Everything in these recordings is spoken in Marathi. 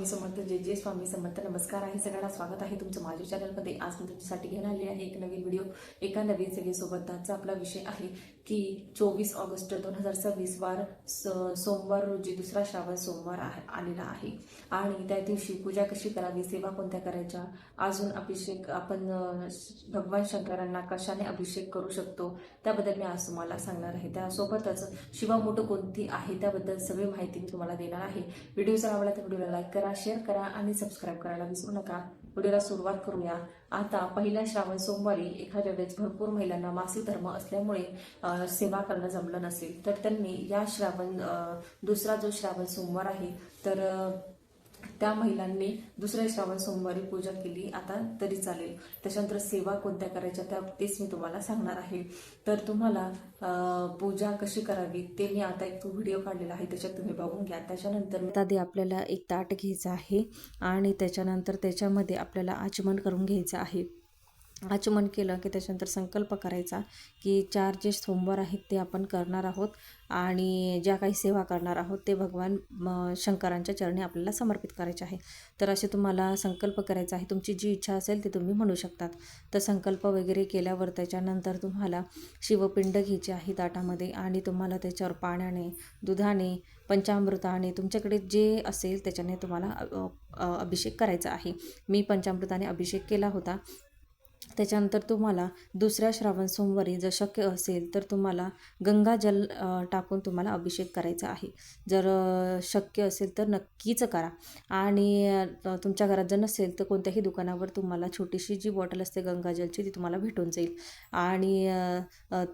समर्थ. जय जय स्वामी समर्थ. नमस्कार आहे सगळ्यांना, स्वागत आहे तुमचं माझ्या चॅनलमध्ये. आज मी तुमच्यासाठी घेऊन आली आहे एक नवीन व्हिडिओ, एका नवीन सगळ्यासोबत. आजचा आपला विषय आहे की 24 ऑगस्ट 2026 वार सोमवार रोजी दुसरा श्रावण सोमवार आलेला आहे आणि त्या दिवशी पूजा कशी करावी, सेवा कोणत्या करायच्या, अजून अभिषेक आपण भगवान शंकरांना कशाने अभिषेक करू शकतो त्याबद्दल मी आज तुम्हाला सांगणार आहे. त्यासोबतच शिवामूठ कोणती आहे त्याबद्दल सगळी माहिती मी तुम्हाला देणार आहे. व्हिडिओ जर आवडला तर व्हिडिओला लाईक करा, शेअर करा आणि सबस्क्राईब करायला विसरू नका. व्हिडिओला सुरुवात करूया. आता पहिल्या श्रावण सोमवारी एखाद्या वेळेस भरपूर महिलांना मासिक धर्म असल्यामुळे सेवा करणं जमलं नसेल तर त्यांनी या दुसरा जो श्रावण सोमवार आहे तर त्या महिलांनी दुसऱ्या श्रावण सोमवारी पूजा केली आता तरी चालेल. त्याच्यानंतर सेवा कोणत्या करायच्या तेच मी तुम्हाला सांगणार आहे. तर तुम्हाला पूजा कशी करावी ते मी आता एक व्हिडिओ काढलेला आहे, त्याच्यात तुम्ही बघून घ्या. त्याच्यानंतर आधी आपल्याला एक ताट घ्यायचं आहे आणि त्याच्यानंतर त्याच्यामध्ये आपल्याला आचमन करून घ्यायचं आहे. आचमन केलं की त्याच्यानंतर संकल्प करायचा की 4 जे सोमवार आहेत ते आपण करणार आहोत आणि ज्या काही सेवा करणार आहोत ते भगवान शंकरांच्या चरणी आपल्याला समर्पित करायचे आहे. तर असे तुम्हाला संकल्प करायचा आहे. तुमची जी इच्छा असेल ते तुम्ही म्हणू शकतात. तर संकल्प वगैरे केल्यावर त्याच्यानंतर तुम्हाला शिवपिंड घ्यायची आहे ताटामध्ये आणि तुम्हाला त्याच्यावर पाण्याने, दुधाने, पंचामृताने, तुमच्याकडे जे असेल त्याच्याने तुम्हाला अभिषेक करायचा आहे. मी पंचामृताने अभिषेक केला होता. त्याच्यानंतर तुम्हाला दुसऱ्या श्रावण सोमवारी जर शक्य असेल तर तुम्हाला गंगाजल टाकून तुम्हाला अभिषेक करायचा आहे. जर शक्य असेल तर नक्कीच करा. आणि तुमच्या घरात जर नसेल तर कोणत्याही दुकानावर तुम्हाला छोटीशी जी बॉटल असते गंगाजलची ती तुम्हाला भेटून जाईल आणि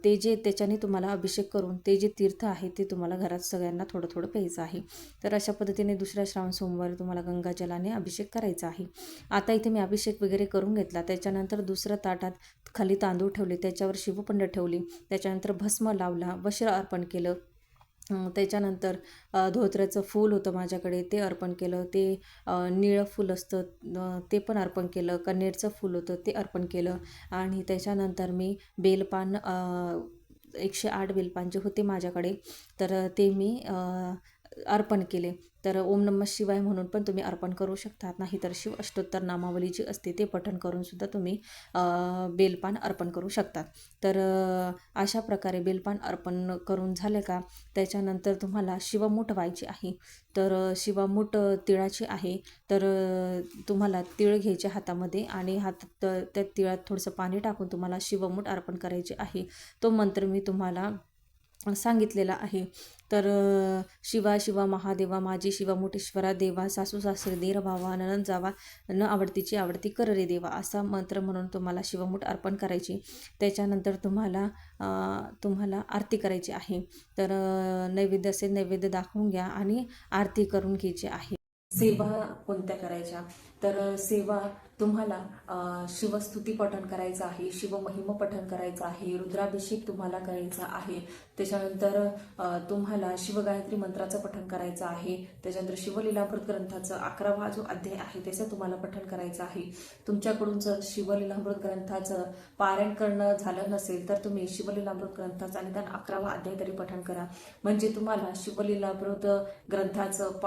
ते जे त्याच्याने तुम्हाला अभिषेक करून ते जे तीर्थ आहे ते तुम्हाला घरात सगळ्यांना थोडं थोडं प्यायचं आहे. तर अशा पद्धतीने दुसऱ्या श्रावण सोमवारी तुम्हाला गंगाजलाने अभिषेक करायचा आहे. आता इथे मी अभिषेक वगैरे करून घेतला. त्याच्यानंतर दुसऱ्या ताटात खाली तांदूळ ठेवले, त्याच्यावर शिवपिंड ठेवली, त्याच्यानंतर भस्म लावला, वस्त्र अर्पण केलं. त्याच्यानंतर धोत्र्याचं फूल होतं माझ्याकडे ते अर्पण केलं. ते निळं फूल असतं ते पण अर्पण केलं. कण्हेरचं फूल होतं ते अर्पण केलं आणि त्याच्यानंतर मी बेलपान 108 बेलपान जे होते माझ्याकडे तर ते मी अर्पण केले. तर ओम नमः शिवाय म्हणून पण तुम्ही अर्पण करू शकतात, नाही तर शिव अष्टोत्तर नामावली जी असते ते पठण करून सुद्धा तुम्ही बेलपान अर्पण करू शकतात. तर अशा प्रकारे बेलपान अर्पण करून झाले का त्याच्यानंतर तुम्हाला शिवमूठ व्हायची आहे. तर शिवमूठ तिळाची आहे. तर तुम्हाला तिळ घ्यायचे हातामध्ये आणि त्या तिळात थोडंसं पाणी टाकून तुम्हाला शिवमूठ अर्पण करायचे आहे. तो मंत्र मी तुम्हाला सांगितलेला आहे. तर शिवा शिवा महादेवा माझी शिवमुठेश्वरा देवा, सासू सासरे देर भावा, ननंद जावा, न आवडतीची आवडती कर रे देवा, असा मंत्र म्हणून तुम्हाला शिवमूठ अर्पण करायची. त्याच्यानंतर तुम्हाला आरती करायची आहे. तर नैवेद्य असेल नैवेद्य दाखवून घ्या आणि आरती करून घ्यायची आहे. सेवा कोणत्या करायच्या, तर सेवा तुम्हाला शिवस्तुती पठण करायचं आहे, शिवमहिम पठण करायचं आहे, रुद्राभिषेक तुम्हाला करायचा आहे. त्याच्यानंतर तुम्हाला शिवगायत्री मंत्राचं पठण करायचं आहे. त्याच्यानंतर शिवलीलामृत ग्रंथाचं 11वा जो अध्याय आहे त्याचं तुम्हाला पठण करायचं आहे. तुमच्याकडून जर शिवलीलामृत ग्रंथाचं पारायण करणं झालं नसेल तर तुम्ही शिवलीलामृत ग्रंथाचा निदान 11वा अध्याय तरी पठण करा, म्हणजे तुम्हाला शिवलीलामृत ग्रंथाचं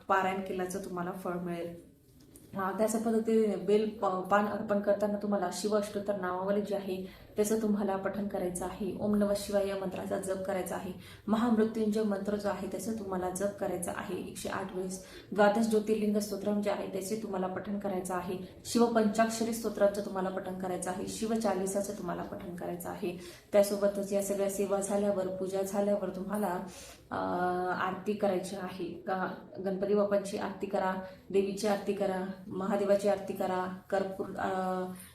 पारायण केल्याचं तुम्हाला फळ मिळेल. त्याच पद्धतीने पान अर्पण करताना तुम्हाला शिव अष्टोत्तर नामावली जी आहे त्याचं तुम्हाला पठण करायचं आहे. ओम नमः शिवाय या मंत्राचा जप करायचा आहे. महामृत्युंजय मंत्र जो आहे त्याचं तुम्हाला जप करायचा आहे 108 वेळेस. द्वादश ज्योतिर्लिंग स्तोत्रम जे आहे त्याचे तुम्हाला पठण करायचं आहे. शिवपंचाक्षरी स्तोत्राचं तुम्हाला पठण करायचं आहे. शिवचालीसाचं तुम्हाला पठण करायचं आहे. त्यासोबतच या सगळ्या सेवा झाल्यावर, पूजा झाल्यावर तुम्हाला आरती करायची आहे. गणपती बाप्पांची आरती करा, देवीची आरती करा, महादेवाची आरती करा,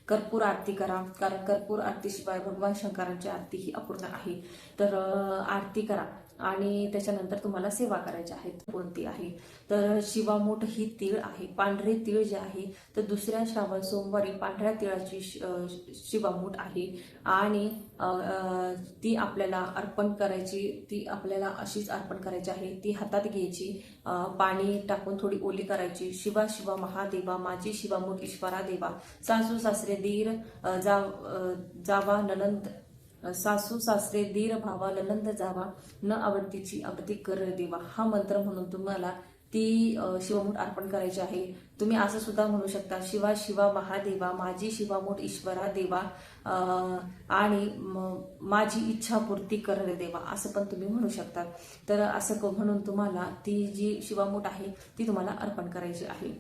कर्पूर आरती करा, कारण कर्पूर आरतीशिवाय भगवान शंकरांची आरती ही अपूर्ण आहे. तर आरती करा आणि त्याच्यानंतर तुम्हाला सेवा करायची आहे. कोणती आहे, तर शिवामूठ ही तीळ आहे. पांढरे तीळ जे आहे तर दुसऱ्या श्रावण सोमवारी पांढऱ्या तिळाची शिवामूठ आहे आणि ती आपल्याला अर्पण करायची. ती आपल्याला अशीच अर्पण करायची आहे. ती हातात घ्यायची, पाणी टाकून थोडी ओली करायची. शिवा शिवा महादेवा माझी शिवामूठ ईश्वरा देवा, सासू सासरे दीर जावा ननंद, सासू सासरे दीर भावा ननंद जावा, न आवडतीची आवडती कर देवा, हा मंत्र म्हणून तुम्हाला ती शिवामूठ अर्पण करायची आहे. तुम्ही असं सुद्धा म्हणू शकता, शिवा शिवा महादेवा माझी शिवामूठ ईश्वरा देवा आणि माझी इच्छापूर्ती कर रे देवा, असं पण तुम्ही म्हणू शकता. तर असं म्हणून तुम्हाला ती जी शिवामूठ आहे ती तुम्हाला अर्पण करायची आहे.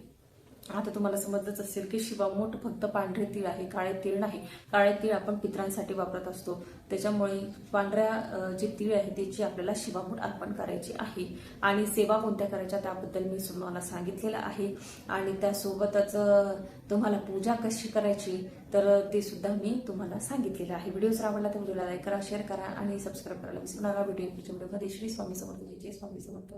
आता तुम्हाला समजलंच असेल की शिवामूठ फक्त पांढरे तीळ आहे, काळे तीळ नाही. काळे तीळ आपण पितरांसाठी वापरत असतो, त्याच्यामुळे पांढऱ्या जे तीळ आहे त्याची आपल्याला शिवामूठ अर्पण करायची आहे. आणि सेवा कोणत्या करायच्या त्याबद्दल मी तुम्हाला सांगितलेलं आहे. आणि त्यासोबतच तुम्हाला पूजा कशी करायची तर ते सुद्धा मी तुम्हाला सांगितलेलं आहे. व्हिडिओ जर आवडला तर व्हिडिओला लाईक करा, शेअर करा आणि सबस्क्राईब करायला विसरू नका. व्हिडिओ पुढच्या व्हिडिओमध्ये श्री स्वामी समर्थ, जय स्वामी समर्थ.